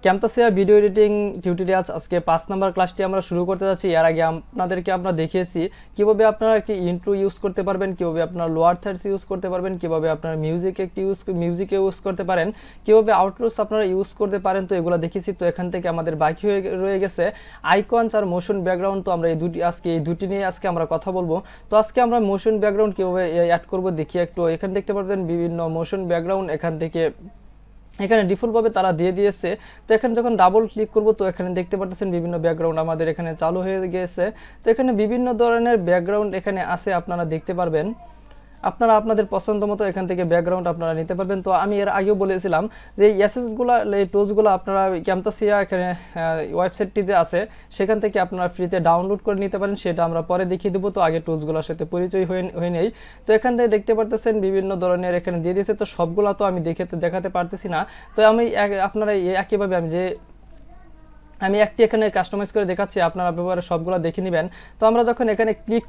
ক্যামতাসিয়া video editing tutorials আজকে 5 নম্বর ক্লাসটি আমরা শুরু করতে যাচ্ছি। এর আগে আপনাদেরকে আমরা দেখিয়েছি কিভাবে আপনারা একটি ইন্ট্রো ইউজ করতে পারবেন, কিভাবে আপনারা লোয়ার থার্ডস ইউজ করতে পারবেন, কিভাবে আপনারা মিউজিকে ইউজ করতে পারেন, কিভাবে আউটরোস আপনারা ইউজ করতে পারেন। তো এগুলো দেখিয়েছি। তো এখান থেকে আমাদের বাকি হয়ে রয়ে গেছে আইকনস আর মোশন ব্যাকগ্রাউন্ড। তো আমরা এই দুটি নিয়ে আজকে আমরা কথা বলবো। তো আজকে আমরা মোশন ব্যাকগ্রাউন্ড কিভাবে অ্যাড করব দেখি একটু। এখানে দেখতে পারবেন বিভিন্ন মোশন ব্যাকগ্রাউন্ড এখানে ডিফল্টভাবে তারা দিয়ে দিয়েছে। তো এখানে যখন ডাবল ক্লিক করব তো এখানে দেখতে পাচ্ছেন বিভিন্ন ব্যাকগ্রাউন্ড আমাদের এখানে চালু হয়ে গেছে। তো এখানে বিভিন্ন ধরনের ব্যাকগ্রাউন্ড এখানে আছে, আপনারা দেখতে পারবেন। আপনারা আপনাদের পছন্দ মতো এখান থেকে ব্যাকগ্রাউন্ড আপনারা নিতে পারবেন। তো আমি এর আগেও বলেছিলাম যে এই অ্যাসেসগুলো, এই টুলসগুলো আপনারা ক্যামতাসিয়া এখানে ওয়েবসাইটটিতে আছে, সেখান থেকে আপনারা ফ্রিতে ডাউনলোড করে নিতে পারেন। সেটা আমরা পরে দেখিয়ে দেবো। তো আগে টুলসগুলোর সাথে পরিচয় হয়ে নেই। তো এখান থেকে দেখতে পারতেছেন বিভিন্ন ধরনের এখানে দিয়ে দিয়েছে। তো সবগুলো তো আমি দেখাতে পারতেছি না। তো আপনারা একইভাবে আমি একটি এখানে কাস্টমাইজ করে দেখাচ্ছি, আপনারা ব্যবহারে সবগুলো দেখে নেবেন। তো আমরা যখন এখানে ক্লিক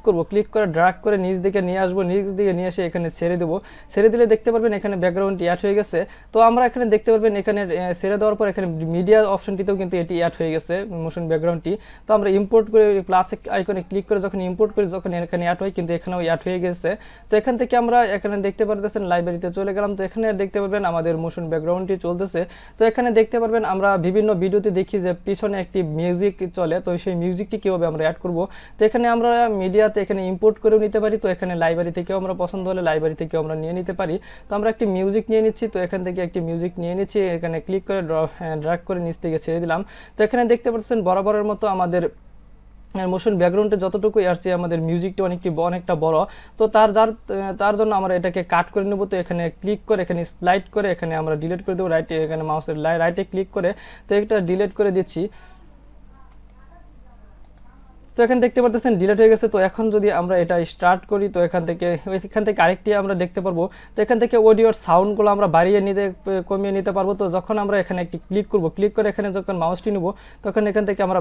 করে ড্র্যাগ করে নিচ দিকে নিয়ে আসবো, নিচ দিকে নিয়ে এসে এখানে ছেড়ে দেবো। ছেড়ে দিলে দেখতে পারবেন এখানে ব্যাকগ্রাউন্ডটি অ্যাড হয়ে গেছে। তো আমরা এখানে দেখতে পারবেন এখানে ছেড়ে দেওয়ার পর এখানে মিডিয়া অপশনটিতেও কিন্তু এটি অ্যাড হয়ে গেছে মোশন ব্যাকগ্রাউন্ডটি। তো আমরা ইম্পোর্ট করে প্লাস আইকনে ক্লিক করে যখন ইম্পোর্ট করি, যখন এখানে অ্যাড হয় কিন্তু এখানেও অ্যাড হয়ে গেছে। তো এখান থেকে আমরা এখানে দেখতে পারতেছেন লাইব্রেরিতে চলে গেলাম। তো এখানে দেখতে পারবেন আমাদের মোশন ব্যাকগ্রাউন্ডটি চলতেছে। তো এখানে দেখতে পারবেন আমরা বিভিন্ন ভিডিওতে দেখি যে পিছনে একটি মিউজিক চলে। তো সেই মিউজিকটি কিভাবে আমরা অ্যাড করব। তো এখানে আমরা মিডিয়াতে এখানে ইম্পোর্ট করেও নিতে পারি। তো এখানে লাইব্রেরি থেকেও আমরা পছন্দ হলে লাইব্রেরি থেকেও আমরা নিয়ে নিতে পারি। তো আমরা একটি মিউজিক নিয়ে নিচ্ছি। তো এখান থেকে একটি মিউজিক নিয়ে নিচ্ছি, এখানে ক্লিক করে ড্র্যাগ করে নিচ থেকে ছেড়ে দিলাম। তো এখানে দেখতে পাচ্ছেন বরাবরের মতো আমাদের মোশন ব্যাকগ্রাউন্ডে যতটুকু আসছে আমাদের মিউজিকটা অনেকটা বড়। তো তার জন্য আমরা এটাকে কাট করে নেব। তো এখানে ক্লিক করে এখানে স্লাইড করে এখানে আমরা ডিলিট করে দেবো। এখানে মাউসের রাইটে ক্লিক করে তো এটা ডিলিট করে দিচ্ছি। তো এখানে দেখতে পারতেছেন ডিলিট হয়ে গেছে। তো এখন যদি আমরা এটা স্টার্ট করি তো এখান থেকে আরেকটি আমরা দেখতে পারবো। তো এখান থেকে অডিওর সাউন্ডগুলো আমরা কমিয়ে নিতে পারবো। তো যখন আমরা এখানে একটি ক্লিক করে এখানে যখন মাউসটি নিব তখন এখান থেকে আমরা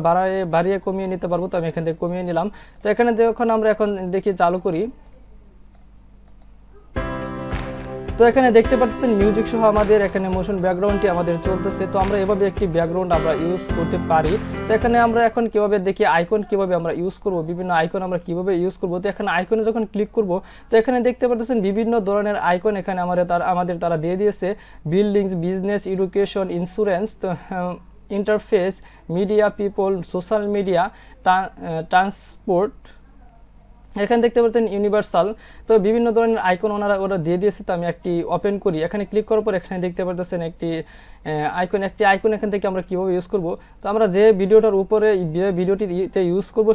বাড়িয়ে কমিয়ে নিতে পারবো। তো আমি এখান থেকে কমিয়ে নিলাম। তো এখানে যখন আমরা এখন দেখি চালু করি, তো এখানে দেখতে পাচ্ছেন মিউজিক সহ আমাদের এখানে মোশন ব্যাকগ্রাউন্ডটি আমাদের চলতেছে। তো আমরা এভাবে একটি ব্যাকগ্রাউন্ড আমরা ইউজ করতে পারি। তো এখানে আমরা এখন কিভাবে দেখি আইকন কিভাবে আমরা ইউজ করব, বিভিন্ন আইকন আমরা কিভাবে ইউজ করব। তো এখানে আইকনে যখন ক্লিক করব তো এখানে দেখতে পাচ্ছেন বিভিন্ন ধরনের আইকন এখানে আমাদের তারা দিয়ে দিয়েছে। বিল্ডিংস, বিজনেস, এডুকেশন, ইন্স্যুরেন্স, তো interface, media, people, social media, transport, এখানে দেখতে পাচ্ছেন ইউনিভার্সাল। তো বিভিন্ন ধরনের আইকন ওরা দিয়ে দিয়েছে। তো আমি একটি ওপেন করি, এখানে ক্লিক করার পর এখানে দেখতে পাচ্ছেন একটি আইকন এখান থেকে আমরা কিভাবে ইউজ করব। তো আমরা যে ভিডিওটার উপরে ভিডিওটিতে ইউজ করব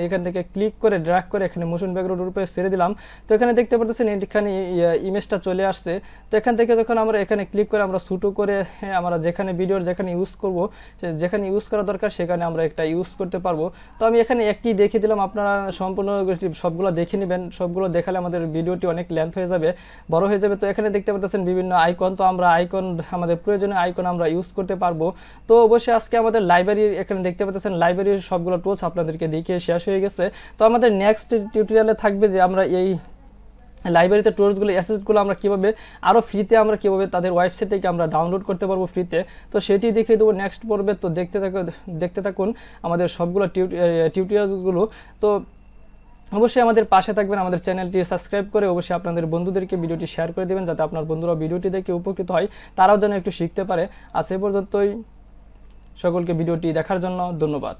এখান থেকে ক্লিক করে ড্র্যাগ করে এখানে মোশন ব্যাকগ্রাউন্ডের উপরে ছেড়ে দিলাম। তো এখানে দেখতে পাচ্ছেন এখানে ইমেজটা চলে আসছে। তো এখান থেকে যখন আমরা এখানে ক্লিক করে আমরা ছোটো করে আমরা যেখানে ইউজ করব, যেখানে ইউজ করা দরকার সেখানে আমরা একটা ইউজ করতে পারবো। তো আমি এখানে একটি দেখিয়ে দিলাম, আপনারা সম্পূর্ণ সবগুলো দেখে নেবেন। সবগুলো দেখালে আমাদের ভিডিওটি অনেক লেন্থ হয়ে যাবে, বড় হয়ে যাবে। তো এখানে দেখতে পাচ্ছেন বিভিন্ন আইকন। তো আমরা আমাদের প্রয়োজনীয় আইকন আমরা ইউজ করতে পারবো। তো অবশ্যই আজকে আমাদের লাইব্রেরির এখানে দেখতে পাচ্ছেন লাইব্রেরির সবগুলো টুলস আপনাদেরকে দেখিয়ে শেষ হয়ে গেছে। তো আমাদের নেক্সট টিউটোরিয়ালে থাকবে যে আমরা এই লাইব্রেরিতে টুলসগুলো অ্যাসেসগুলো আমরা কীভাবে আরও ফ্রিতে আমরা কীভাবে তাদের ওয়েবসাইট থেকে আমরা ডাউনলোড করতে পারবো ফ্রিতে। তো সেটি দেখিয়ে দেবো নেক্সট পর্বে। তো দেখতে থাকুন আমাদের সবগুলো টিউটোরিয়ালসগুলো। তো অবশ্যই আমাদের পাশে থাকবেন, আমাদের চ্যানেলটি সাবস্ক্রাইব করে অবশ্যই আপনাদের বন্ধুদেরকে ভিডিওটি শেয়ার করে দেবেন, যাতে আপনার বন্ধুরা ভিডিওটি দেখে উপকৃত হয়, তারাও যেন একটু শিখতে পারে। আজ এ পর্যন্তই, সকলকে ভিডিওটি দেখার জন্য ধন্যবাদ।